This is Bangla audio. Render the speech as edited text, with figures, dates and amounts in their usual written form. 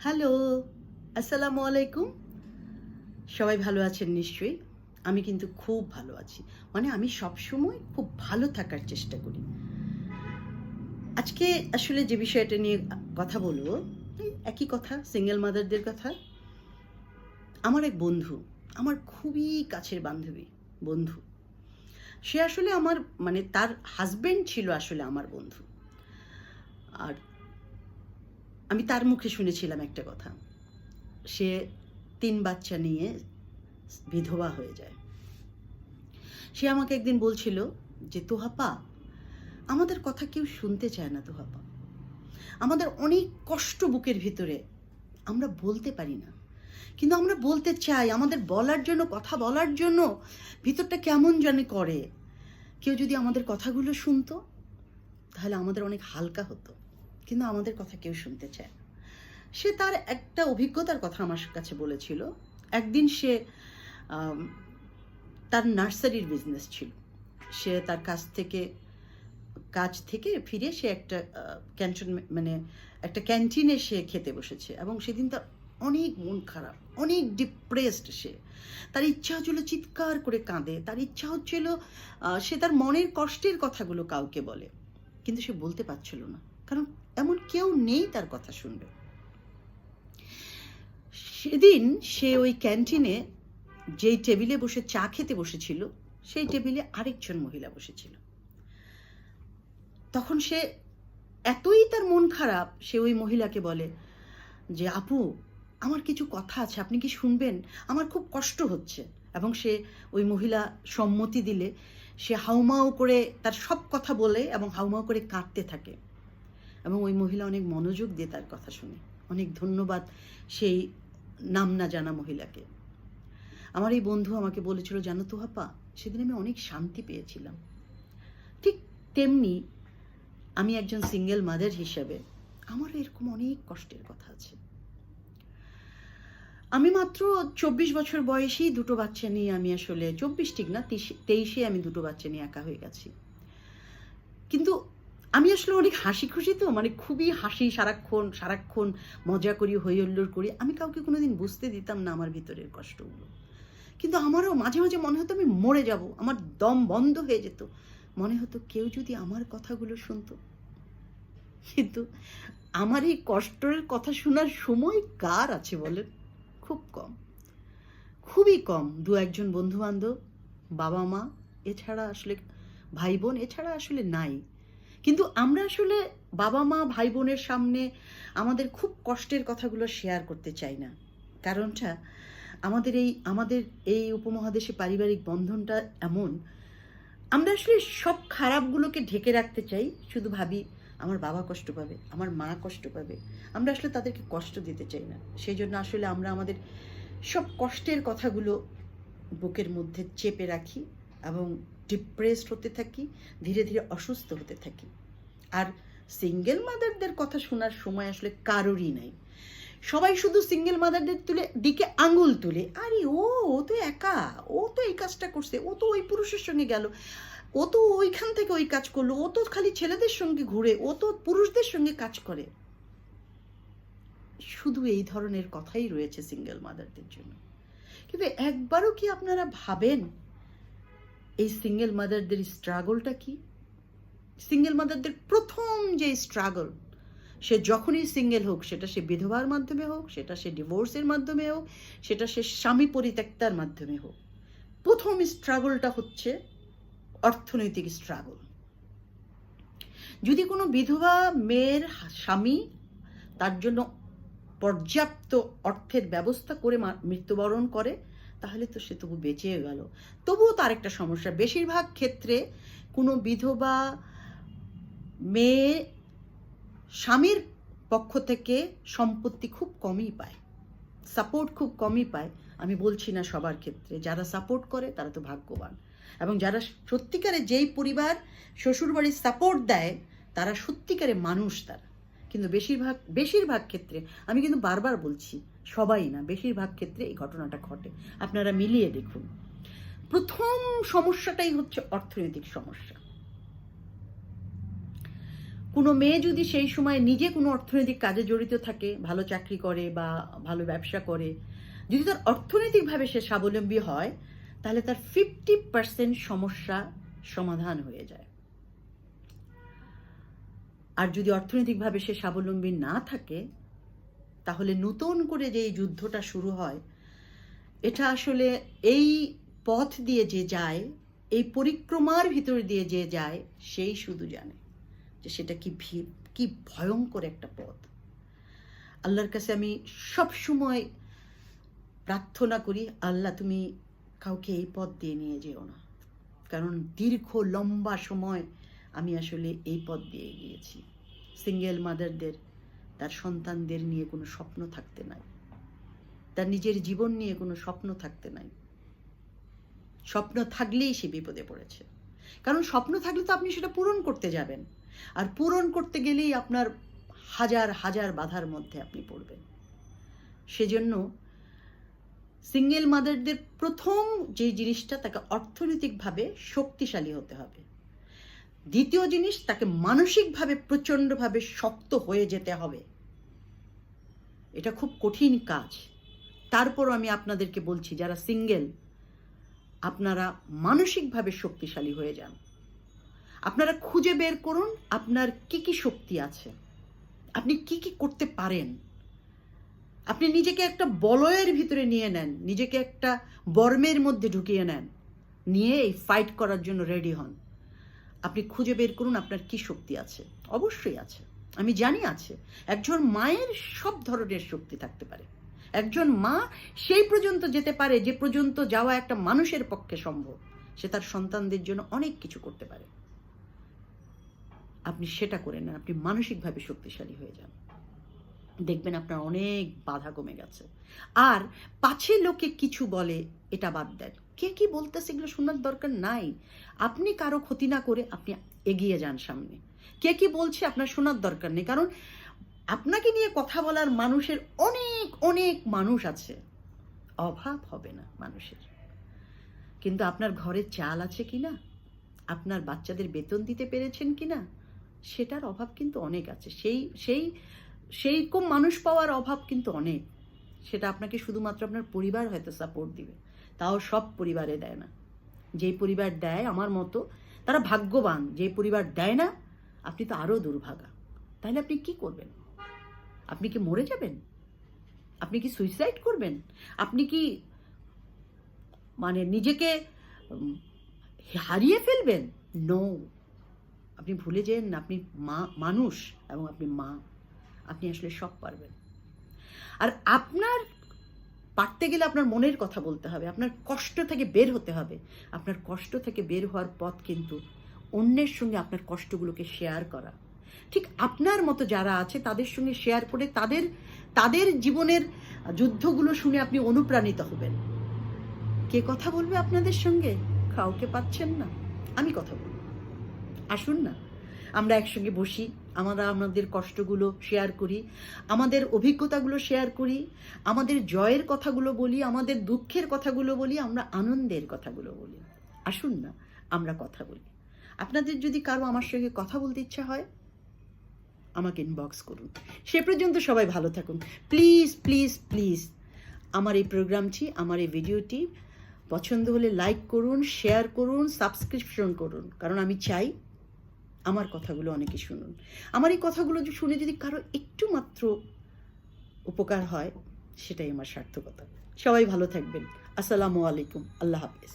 হ্যালো, আসসালামু আলাইকুম। সবাই ভালো আছেন নিশ্চয়ই। আমি কিন্তু খুব ভালো আছি। মানে আমি সবসময় খুব ভালো থাকার চেষ্টা করি। আজকে আসলে যে বিষয়টা নিয়ে কথা বলবো, একই কথা, সিঙ্গেল মাদারদের কথা। আমার এক বন্ধু, আমার খুবই কাছের বান্ধবী, বন্ধু। সে আসলে আমার মানে তার হাসব্যান্ড ছিল আসলে আমার বন্ধু। আর আমি তার মুখে শুনেছিলাম একটা কথা। সে ৩ বাচ্চা নিয়ে বিধবা হয়ে যায়। সে আমাকে একদিন বলছিল যে, "তোহাপা, আমাদের কথা কেউ শুনতে চায় না তোহাপা। আমাদের অনেক কষ্ট বুকের ভিতরে। আমরা বলতে পারি না। কিন্তু আমরা বলতে চাই। আমাদের বলার জন্য, কথা বলার জন্য ভিতরটা কেমন জানি করে। কেউ যদি আমাদের কথাগুলো শুনতো, তাহলে আমাদের অনেক হালকা হতো। কিন্তু আমাদের কথা কেউ শুনতে চায় না।" সে তার একটা অভিজ্ঞতার কথা আমার কাছে বলেছিল। একদিন সে আম তার নার্সারির বিজনেস ছিল। সে তার কাজ থেকে ফিরে সে একটা মানে একটা ক্যান্টিনে সে খেতে বসেছে এবং সেদিন তার অনেক মন খারাপ, অনেক ডিপ্রেসড সে। তার ইচ্ছা হচ্ছিল চিৎকার করে কাঁদে। তার ইচ্ছা হচ্ছিল সে তার মনের কষ্টের কথাগুলো কাউকে বলে। কিন্তু সে বলতে পারছিল না। কারণ এমন কেউ নেই তার কথা শুনবে। সেদিন সে ওই ক্যান্টিনে যেই টেবিলে বসে চা খেতে বসেছিল, সেই টেবিলে আরেকজন মহিলা বসেছিল। তখন সে এতই তার মন খারাপ, সে ওই মহিলাকে বলে যে, "আপু, আমার কিছু কথা আছে, আপনি কি শুনবেন? আমার খুব কষ্ট হচ্ছে।" এবং সে ওই মহিলা সম্মতি দিলে সে হাউমাউ করে তার সব কথা বলে এবং হাউমাউ করে কাঁদতে থাকে। এবং ওই মহিলা অনেক মনোযোগ দিয়ে তার কথা শুনে। অনেক ধন্যবাদ সেই নাম না জানা মহিলাকে। আমার এই বন্ধু আমাকে বলেছিল, "জানো তো আপা, সেদিন আমি অনেক শান্তি পেয়েছিলাম।" ঠিক তেমনি আমি একজন সিঙ্গেল মাদার হিসেবে আমারও এরকম অনেক কষ্টের কথা আছে। আমি মাত্র ২৪ বছর বয়সেই দুটো বাচ্চা নিয়ে আমি আসলে ২৪ ঠিক না, ২৩-এ আমি দুটো বাচ্চা নিয়ে একা হয়ে গেছি। কিন্তু আমি আসলে অনেক হাসি খুশি তো, মানে খুবই হাসি, সারাক্ষণ সারাক্ষণ মজা করি, হৈ হুল্লোড় করি। আমি কাউকে কোনোদিন বুঝতে দিতাম না আমার ভিতরের কষ্টগুলো। কিন্তু আমারও মাঝে, মাঝে মনে হতো আমি মরে যাবো। আমার দম বন্ধ হয়ে যেত। মনে হতো কেউ যদি আমার কথাগুলো শুনতো। কিন্তু আমার এই কষ্টের কথা শোনার সময় কার আছে বলেন? খুব কম। খুবই কম। ২-১ জন বন্ধু-বান্ধব, বাবা-মা, এছাড়া আসলে ভাই-বোন এছাড়া আসলে নাই। কিন্তু আমরা আসলে বাবা-মা, ভাই-বোনের সামনে আমাদের খুব কষ্টের কথাগুলো শেয়ার করতে চাই না। কারণটা আমাদের এই উপমহাদেশে পারিবারিক বন্ধনটা এমন, আমরা আসলে সব খারাপগুলোকে ঢেকে রাখতে চাই। শুধু ভাবি আমার বাবা কষ্ট পাবে, আমার মা কষ্ট পাবে। আমরা আসলে তাদেরকে কষ্ট দিতে চাই না। সেজন্য আসলে আমরা আমাদের সব কষ্টের কথাগুলো বুকের মধ্যে চেপে রাখি এবং ডিপ্রেসড হতে থাকি, ধীরে, ধীরে অসুস্থ হতে থাকি। আর সিঙ্গেল মাদারদের কথা শোনার সময় আসলে কারোরই নাই। সবাই শুধু সিঙ্গেল মাদারদের দিকে আঙুল তুলে, "আরে ও তো একা, ও তো এই কাজটা করছে, ও তো ওই পুরুষের সঙ্গে গেল, ও তো ওইখান থেকে ওই কাজ করলো, ও তো খালি ছেলেদের সঙ্গে ঘুরে, ও তো পুরুষদের সঙ্গে কাজ করে।" শুধু এই ধরনের কথাই রয়েছে সিঙ্গেল মাদারদের জন্য। কিন্তু একবারও কি আপনারা ভাবেন এই সিঙ্গেল মাদারদের স্ট্রাগলটা কি? সিঙ্গেল মাদারদের প্রথম যে স্ট্রাগল, সে যখনই সিঙ্গেল হোক, সেটা সে বিধবার মাধ্যমে হোক, সেটা সে ডিভোর্সের মাধ্যমে হোক, সেটা সে স্বামী পরিত্যক্তার মাধ্যমে হোক, প্রথম স্ট্রাগলটা হচ্ছে অর্থনৈতিক স্ট্রাগল। যদি কোনো বিধবা মেয়ের স্বামী তার জন্য পর্যাপ্ত অর্থের ব্যবস্থা করে মৃত্যুবরণ করে, তাহলে তো সে তবু বেঁচে গেল। তবুও তার একটা সমস্যা, বেশিরভাগ ক্ষেত্রে কোনো বিধবা মেয়ে স্বামীর পক্ষ থেকে সম্পত্তি খুব কমই পায়, সাপোর্ট খুব কমই পায়। আমি বলছি না সবার ক্ষেত্রে, যারা সাপোর্ট করে তারা তো ভাগ্যবান, এবং যারা সত্যিকারে যেই পরিবার শ্বশুরবাড়ির সাপোর্ট দেয় তারা সত্যিকারে মানুষ তারা। কিন্তু বেশিরভাগ ক্ষেত্রে, আমি কিন্তু বারবার বলছি সবাই না, বেশিরভাগ ক্ষেত্রে এই ঘটনাটা ঘটে। আপনারা মিলিয়ে দেখুন। প্রথম সমস্যাটাই হচ্ছে অর্থনৈতিক সমস্যা। কোনো মেয়ে যদি সেই সময় নিজে কোনো অর্থনৈতিক কাজে জড়িত থাকে, ভালো চাকরি করে বা ভালো ব্যবসা করে, যদি তার অর্থনৈতিকভাবে সে স্বাবলম্বী হয়, তাহলে তার 50% সমস্যা সমাধান হয়ে যায়। আর যদি অর্থনৈতিকভাবে সে স্বাবলম্বী না থাকে, তাহলে নতুন করে যে এই যুদ্ধটা শুরু হয়, এটা আসলে এই পথ দিয়ে যে যায়, এই পরিক্রমার ভিতর দিয়ে যে যায়, সেই শুধু জানে যে সেটা কি ভয়ঙ্কর একটা পথ। আল্লাহর কাছে আমি সব সময় প্রার্থনা করি, আল্লাহ তুমি কাউকে এই পথ দিয়ে নিয়ে যেও না, কারণ দীর্ঘ লম্বা সময় আমি আসলে এই পথ দিয়ে গিয়েছি। সিঙ্গেল মাদারদের তার সন্তানদের নিয়ে কোনো স্বপ্ন থাকতে নাই, তার নিজের জীবন নিয়ে কোনো স্বপ্ন থাকতে নাই। স্বপ্ন থাকলেই সে বিপদে পড়েছে, কারণ স্বপ্ন থাকলে তো আপনি সেটা পূরণ করতে যাবেন, আর পূরণ করতে গেলেই আপনার হাজার হাজার বাধার মধ্যে আপনি পড়বেন। সেজন্য সিঙ্গেল মাদারদের প্রথম যে জিনিসটা, তাকে অর্থনৈতিকভাবে শক্তিশালী হতে হবে। দ্বিতীয় জিনিস, তাকে মানসিকভাবে প্রচণ্ডভাবে শক্ত হয়ে যেতে হবে। এটা খুব কঠিন কাজ। তারপরও আমি আপনাদেরকে বলছি, যারা সিঙ্গেল, আপনারা মানসিকভাবে শক্তিশালী হয়ে যান। আপনারা খুঁজে বের করুন আপনার কি কি শক্তি আছে, আপনি কি কি করতে পারেন। আপনি নিজেকে একটা বলয়ের ভিতরে নিয়ে নেন, নিজেকে একটা বর্মের মধ্যে ঢুকিয়ে নেন, নিয়ে এই ফাইট করার জন্য রেডি হন। আপনি খুঁজে বের করুন আপনার কি শক্তি আছে। অবশ্যই আছে, আমি জানি আছে। একজন মায়ের সব ধরনের শক্তি থাকতে পারে। একজন মা সেই পর্যন্ত যেতে পারে যে পর্যন্ত যাওয়া একটা মানুষের পক্ষে সম্ভব। সে তার সন্তানদের জন্য অনেক কিছু করতে পারে। আপনি সেটা করে নেন, আপনি মানসিকভাবে শক্তিশালী হয়ে যান, দেখবেন আপনার অনেক বাধা কমে গেছে। আর পাছে লোকে কিছু বলে, এটা বাদ দেন। কে কি বলতেছে এগুলো শোনার দরকার নাই। আপনি কারো ক্ষতি না করে আপনি এগিয়ে যান সামনে। কে কি বলছে আপনার শোনার দরকার নেই, কারণ আপনাকে নিয়ে কথা বলার মানুষের অনেক অনেক মানুষ আছে, অভাব হবে না মানুষের। কিন্তু আপনার ঘরে চাল আছে কিনা, আপনার বাচ্চাদের বেতন দিতে পেরেছেন কিনা, সেটার অভাব কিন্তু অনেক আছে। সেই কম মানুষ পাওয়ার অভাব কিন্তু অনেক। সেটা আপনাকে শুধুমাত্র আপনার পরিবার হয়তো সাপোর্ট দিবে, তাও সব পরিবারে দেয় না। যেই পরিবার দেয় আমার মতো, তারা ভাগ্যবান। যে পরিবার দেয় না, আপনি তো আরও দুর্ভাগা। তাহলে আপনি কি করবেন? আপনি কি মরে যাবেন? আপনি কি সুইসাইড করবেন? আপনি কি নিজেকে হারিয়ে ফেলবেন? নো, আপনি ভুলে যেন না, আপনি মানুষ এবং আপনি মা। আপনি আসলে সব পারবেন। আর আপনার পারতে গেলে আপনার মনের কথা বলতে হবে, আপনার কষ্ট থেকে বের হতে হবে। আপনার কষ্ট থেকে বের হওয়ার পথ কিন্তু অন্যের সঙ্গে আপনার কষ্টগুলোকে শেয়ার করা। ঠিক আপনার মতো যারা আছে তাদের সঙ্গে শেয়ার করে তাদের জীবনের যুদ্ধগুলো শুনে আপনি অনুপ্রাণিত হবেন। কে কথা বলবে আপনাদের সঙ্গে? কাউকে পাচ্ছেন না, আমি কথা বলবো। আসুন না, আমরা একসঙ্গে বসি, আমরা আমাদের কষ্টগুলো শেয়ার করি, আমাদের অভিজ্ঞতাগুলো শেয়ার করি, আমাদের জয়ের কথাগুলো বলি, আমাদের দুঃখের কথাগুলো বলি, আমরা আনন্দের কথাগুলো বলি। আসুন না, আমরা কথা বলি। আপনাদের যদি কারো আমার সঙ্গে কথা বলতে ইচ্ছা হয়, আমাকে ইনবক্স করুন। সে পর্যন্ত সবাই ভালো থাকুন। প্লিজ প্লিজ প্লিজ আমার এই প্রোগ্রামটি, আমার এই ভিডিওটি পছন্দ হলে লাইক করুন, শেয়ার করুন, সাবস্ক্রিপশন করুন, কারণ আমি চাই আমার কথাগুলো অনেকে শুনুন। আমার এই কথাগুলো শুনে যদি কারো একটু মাত্র উপকার হয়, সেটাই আমার সার্থকতা। সবাই ভালো থাকবেন। আসসালামু আলাইকুম, আল্লাহ হাফেজ।